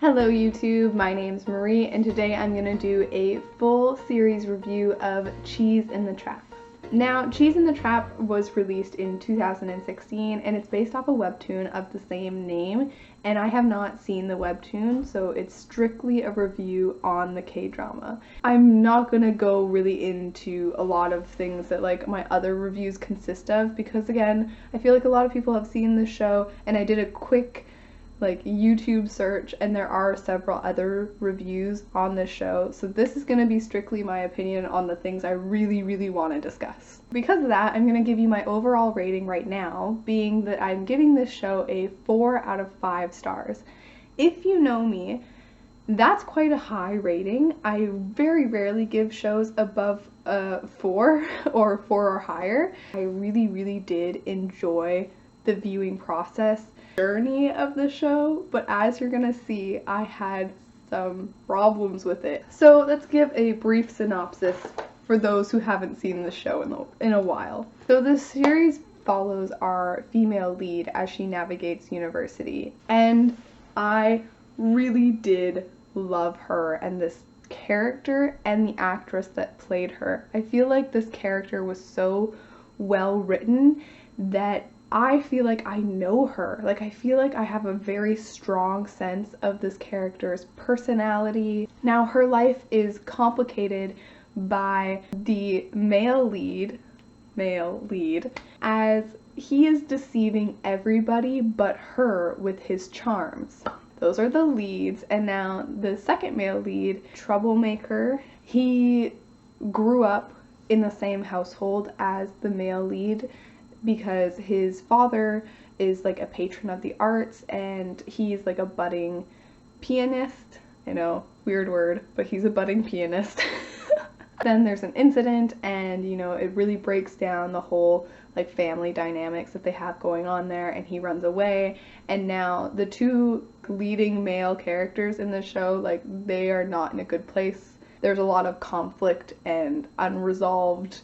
Hello YouTube, my name's Marie and today I'm going to do a full series review of Cheese in the Trap. Now, Cheese in the Trap was released in 2016 and it's based off a webtoon of the same name, and I have not seen the webtoon, so it's strictly a review on the K-drama. I'm not going to go really into a lot of things that like my other reviews consist of because again, I feel like a lot of people have seen the show and I did a quick YouTube search and there are several other reviews on this show, so this is going to be strictly my opinion on the things I really want to discuss. Because of that, I'm going to give you my overall rating right now, being that I'm giving this show a 4 out of 5 stars. If you know me, that's quite a high rating. I very rarely give shows above 4 or 4 or higher. I really did enjoy the viewing process journey of the show, but as you're gonna see, I had some problems with it. So let's give a brief synopsis for those who haven't seen the show in a while. So this series follows our female lead as she navigates university, and I really did love her and this character and the actress that played her. I feel like this character was so well written that I feel like I know her. Like, I feel like I have a very strong sense of this character's personality. Now, her life is complicated by the male lead, as he is deceiving everybody but her with his charms. Those are the leads. And now the second male lead, troublemaker, he grew up in the same household as the male lead, because his father is like a patron of the arts and he's like a budding pianist. I know, weird word, but he's a budding pianist. Then there's an incident and it really breaks down the whole like family dynamics that they have going on there, and he runs away, and now the two leading male characters in the show, like, they are not in a good place. There's a lot of conflict and unresolved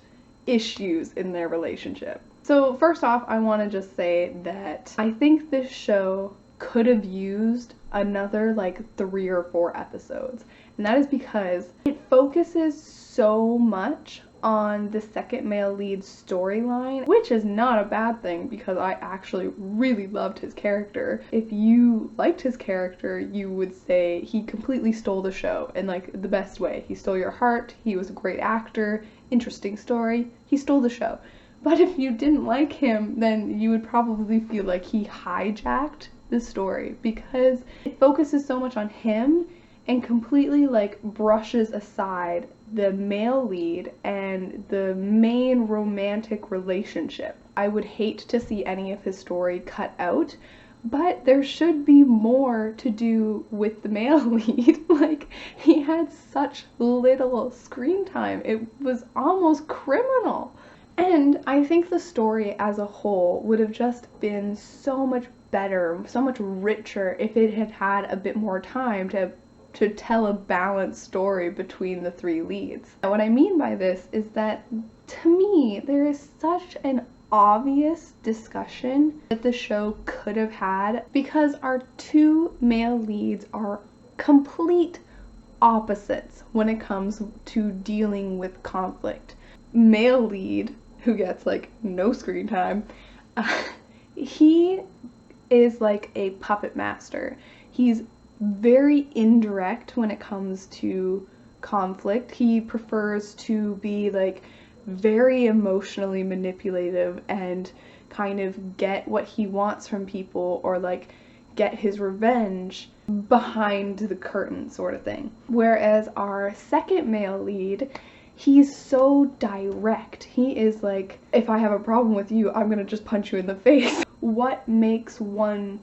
issues in their relationship. So first off, I want to just say that I think this show could have used another like 3 or 4 episodes. And that is because it focuses so much on the second male lead storyline, which is not a bad thing because I actually really loved his character. If you liked his character, you would say he completely stole the show in like the best way. He stole your heart, he was a great actor, interesting story, he stole the show. But if you didn't like him, then you would probably feel like he hijacked the story because it focuses so much on him and completely like brushes aside the male lead and the main romantic relationship. I would hate to see any of his story cut out, but there should be more to do with the male lead. Like, he had such little screen time. It was almost criminal. And I think the story as a whole would have just been so much better, so much richer if it had had a bit more time to tell a balanced story between the 3 leads. And what I mean by this is that, to me, there is such an obvious discussion that the show could have had because our 2 male leads are complete opposites when it comes to dealing with conflict. Male lead, who gets like no screen time, he is like a puppet master. He's very indirect when it comes to conflict. He prefers to be like very emotionally manipulative and kind of get what he wants from people, or like get his revenge behind the curtain sort of thing. Whereas our second male lead, he's so direct. He is like, if I have a problem with you, I'm gonna just punch you in the face. What makes one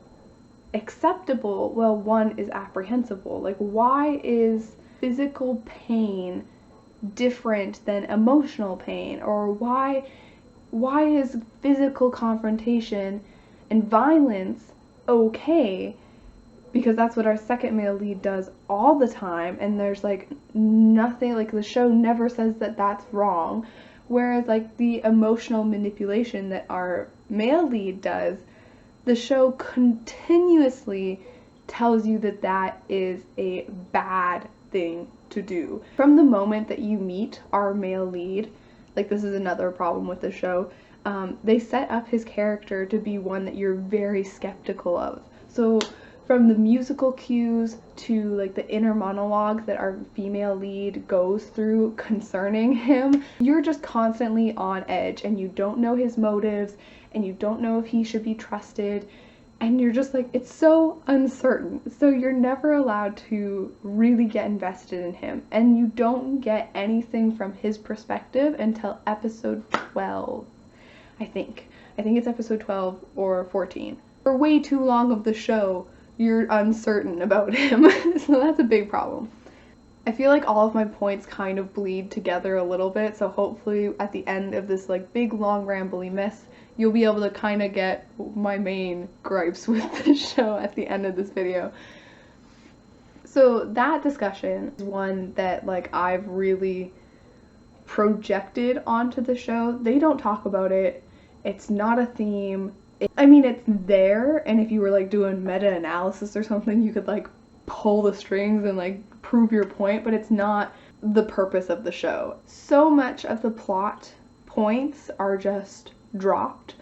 acceptable? Well, one is apprehensible. Like, why is physical pain different than emotional pain? Or why is physical confrontation and violence okay? Because that's what our second male lead does all the time, and there's like nothing, like the show never says that that's wrong. Whereas like the emotional manipulation that our male lead does, the show continuously tells you that that is a bad thing to do. From the moment that you meet our male lead, like this is another problem with the show, they set up his character to be one that you're very skeptical of. So from the musical cues to like the inner monologue that our female lead goes through concerning him, you're just constantly on edge and you don't know his motives and you don't know if he should be trusted, and you're just like, it's so uncertain. So you're never allowed to really get invested in him, and you don't get anything from his perspective until episode 12. I think it's episode 12 or 14. For way too long of the show, you're uncertain about him. So that's a big problem. I feel like all of my points kind of bleed together a little bit, so hopefully at the end of this like big long rambly mess, you'll be able to kind of get my main gripes with the show at the end of this video. So that discussion is one that like I've really projected onto the show. They don't talk about it. It's not a theme. I mean, it's there, and if you were like doing meta-analysis or something, you could like pull the strings and like prove your point, but it's not the purpose of the show. So much of the plot points are just dropped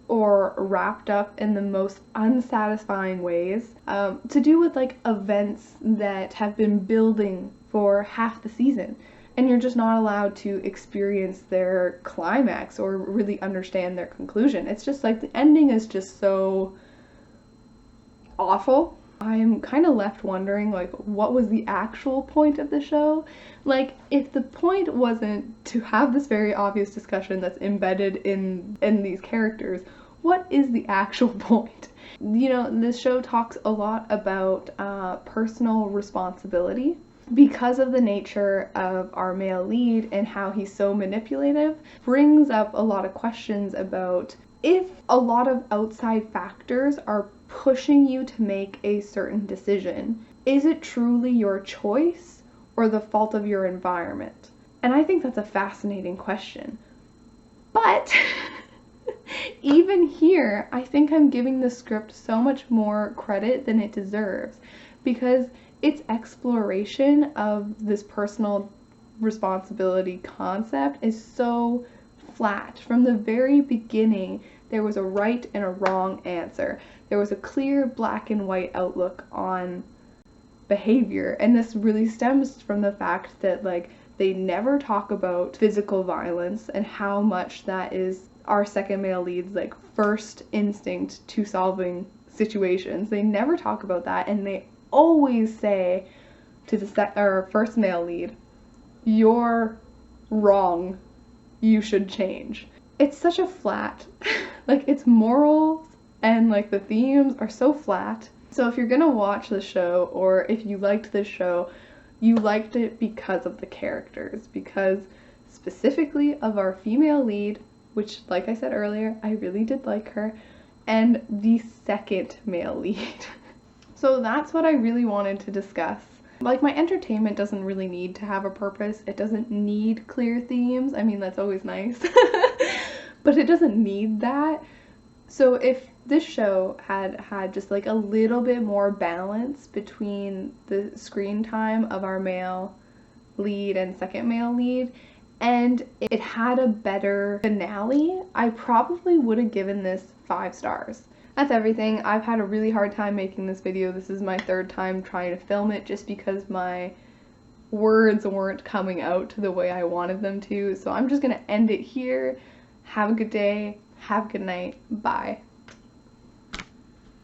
or wrapped up in the most unsatisfying ways, to do with like events that have been building for half the season, and you're just not allowed to experience their climax or really understand their conclusion. It's just like the ending is just so awful. I'm kind of left wondering, like, what was the actual point of the show? Like, if the point wasn't to have this very obvious discussion that's embedded in these characters, what is the actual point? You know, this show talks a lot about personal responsibility. Because of the nature of our male lead and how he's so manipulative, brings up a lot of questions about if a lot of outside factors are pushing you to make a certain decision, is it truly your choice or the fault of your environment? And I think that's a fascinating question. But even here, I think I'm giving the script so much more credit than it deserves, because its exploration of this personal responsibility concept is so flat. From the very beginning, there was a right and a wrong answer. There was a clear black and white outlook on behavior, and this really stems from the fact that like they never talk about physical violence and how much that is our second male lead's like first instinct to solving situations. They never talk about that, and they always say to the first male lead, you're wrong, you should change. It's such a flat, like its morals and like the themes are so flat. So if you're gonna watch the show, or if you liked this show, you liked it because of the characters, because specifically of our female lead, which like I said earlier, I really did like her, and the second male lead. So that's what I really wanted to discuss. Like, my entertainment doesn't really need to have a purpose. It doesn't need clear themes. I mean, that's always nice. But it doesn't need that. So if this show had just like a little bit more balance between the screen time of our male lead and second male lead, and it had a better finale, I probably would have given this 5 stars. That's everything. I've had a really hard time making this video. This is my 3rd time trying to film it just because my words weren't coming out the way I wanted them to. So I'm just gonna end it here. Have a good day. Have a good night. Bye.